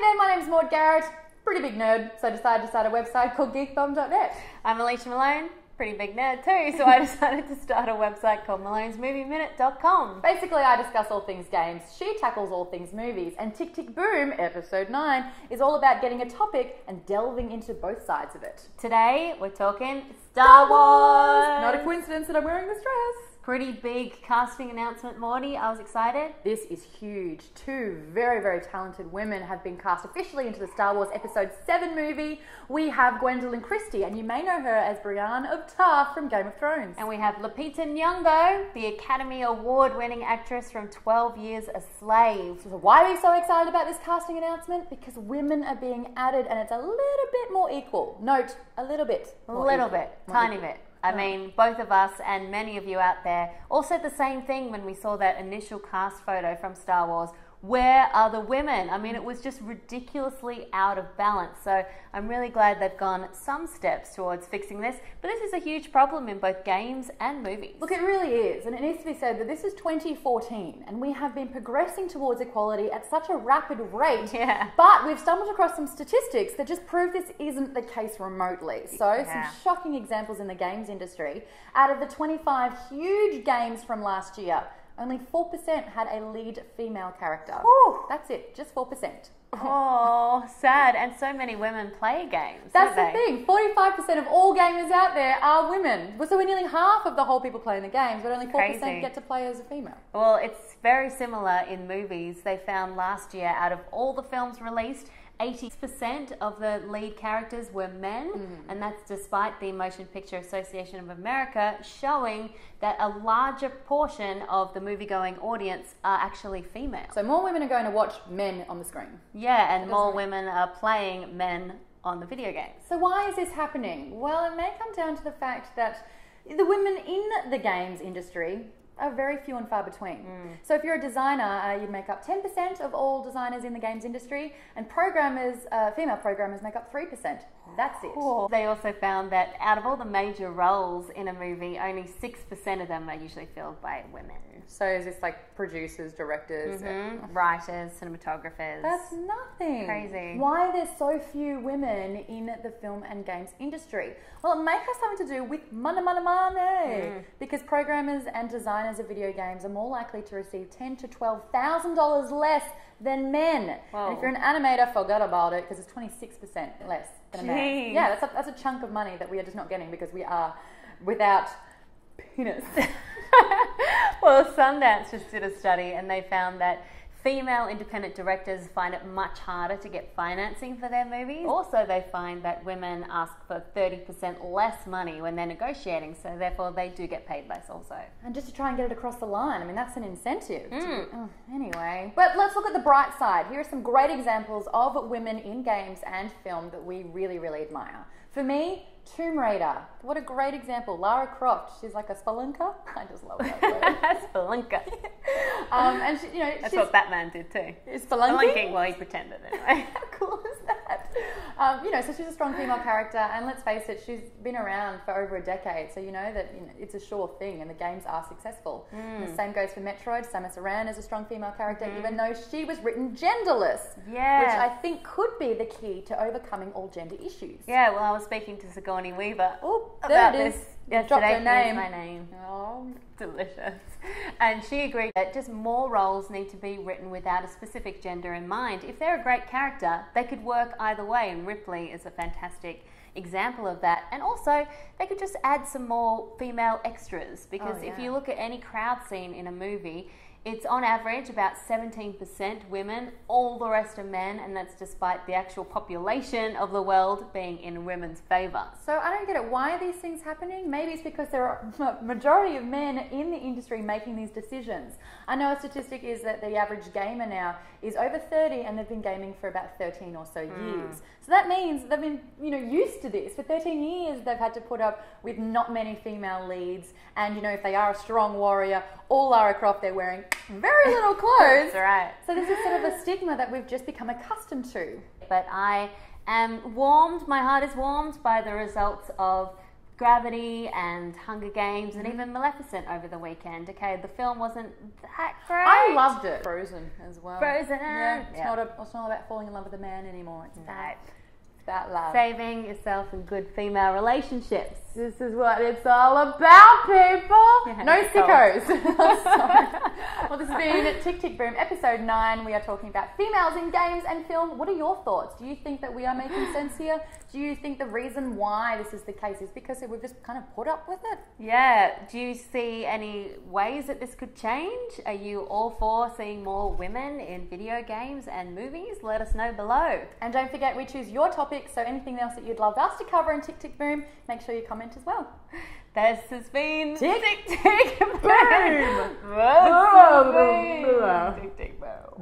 Hey there, my name's Maude Garrett, pretty big nerd, so I decided to start a website called geekbomb.net. I'm Alicia Malone, pretty big nerd too, so I decided to start a website called malonesmovieminute.com. Basically, I discuss all things games, she tackles all things movies, and Tick Tick Boom, episode 9, is all about getting a topic and delving into both sides of it. Today, we're talking Star Wars! Not a coincidence that I'm wearing this dress. Pretty big casting announcement, Maude. I was excited. This is huge. Two very, very talented women have been cast officially into the Star Wars Episode 7 movie. We have Gwendolyn Christie, and you may know her as Brienne of Tarth from Game of Thrones. And we have Lupita Nyong'o, the Academy Award-winning actress from 12 Years a Slave. So why are we so excited about this casting announcement? Because women are being added, and it's a little bit more equal. Note, a little bit. Tiny bit. I mean, both of us and many of you out there also the same thing when we saw that initial cast photo from Star Wars. Where are the women? I mean, it was just ridiculously out of balance. So I'm really glad they've gone some steps towards fixing this. But this is a huge problem in both games and movies. Look, it really is. And it needs to be said that this is 2014 and we have been progressing towards equality at such a rapid rate. Yeah. But we've stumbled across some statistics that just prove this isn't the case remotely. So some shocking examples in the games industry. Out of the 25 huge games from last year, only 4% had a lead female character. Whew. That's it, just 4%. Oh, sad. And so many women play games. That's the thing. 45% of all gamers out there are women. So we're nearly half of the whole people playing the games, but only 4% get to play as a female. Well, it's very similar in movies. They found last year, out of all the films released, 80% of the lead characters were men, and that's despite the Motion Picture Association of America showing that a larger portion of the movie-going audience are actually female. So more women are going to watch men on the screen. Yeah, and more women are playing men on the video games. So why is this happening? Well, it may come down to the fact that the women in the games industry are very few and far between. So if you're a designer, you make up 10% of all designers in the games industry, and programmers, female programmers make up 3%. That's it. They also found that out of all the major roles in a movie, only 6% of them are usually filled by women. So is this like producers, directors? Writers, cinematographers. That's nothing. Crazy. Why are there so few women in the film and games industry? Well, it may have something to do with money. Because programmers and designers of video games are more likely to receive $10,000 to $12,000 less than men. Whoa. And if you're an animator, forget about it, because it's 26% less than a man. Yeah, that's a chunk of money that we are just not getting because we are without penis. Well, Sundance just did a study and they found that female independent directors find it much harder to get financing for their movies. Also, they find that women ask for 30% less money when they're negotiating, so therefore they do get paid less also. And just to try and get it across the line, I mean, that's an incentive. Anyway, but let's look at the bright side. Here are some great examples of women in games and film that we really, really admire. For me, Tomb Raider. What a great example. Lara Croft. She's like a spelunker. I just love that word. Spelunker. And she, that's what Batman did too. Spelunking? Well, he pretended anyway. How cool is that? So she's a strong female character, and let's face it, she's been around for over a decade, so you know that it's a sure thing, and the games are successful. And the same goes for Metroid. Samus Aran is a strong female character, even though she was written genderless, which I think could be the key to overcoming all gender issues. Yeah, well, I was speaking to Sigourney Weaver about this yesterday. Her name. My name. Oh, delicious. And she agreed that just more roles need to be written without a specific gender in mind. If they're a great character, they could work either way, and Ripley is a fantastic example of that. And also, they could just add some more female extras, because if you look at any crowd scene in a movie, it's on average about 17% women, all the rest are men, and that's despite the actual population of the world being in women's favour. So I don't get it. Why are these things happening? Maybe it's because there are a majority of men in the industry making these decisions. I know a statistic is that the average gamer now is over 30 and they've been gaming for about 13 or so years. So that means they've been, used to this. For 13 years they've had to put up with not many female leads, and if they are a strong warrior, all Lara Croft, they're wearing very little clothes. That's right. So this is sort of a stigma that we've just become accustomed to. But I am warmed, my heart is warmed by the results of Gravity and Hunger Games and even Maleficent over the weekend. Okay, the film wasn't that great. I loved it. Frozen as well. Frozen. Yeah. It's not about falling in love with a man anymore. It's about love. Saving yourself in good female relationships. This is what it's all about, people. Yeah, no sickos. Well, this has been Tick Tick Boom, episode 9. We are talking about females in games and film. What are your thoughts? Do you think that we are making sense here? Do you think the reason why this is the case is because we've just kind of put up with it? Yeah. Do you see any ways that this could change? Are you all for seeing more women in video games and movies? Let us know below. And don't forget, we choose your topics, so anything else that you'd love us to cover in Tick Tick Boom, make sure you comment as well. This has been Tick Tick Tick Boom. Boom. Tick Tick Boom.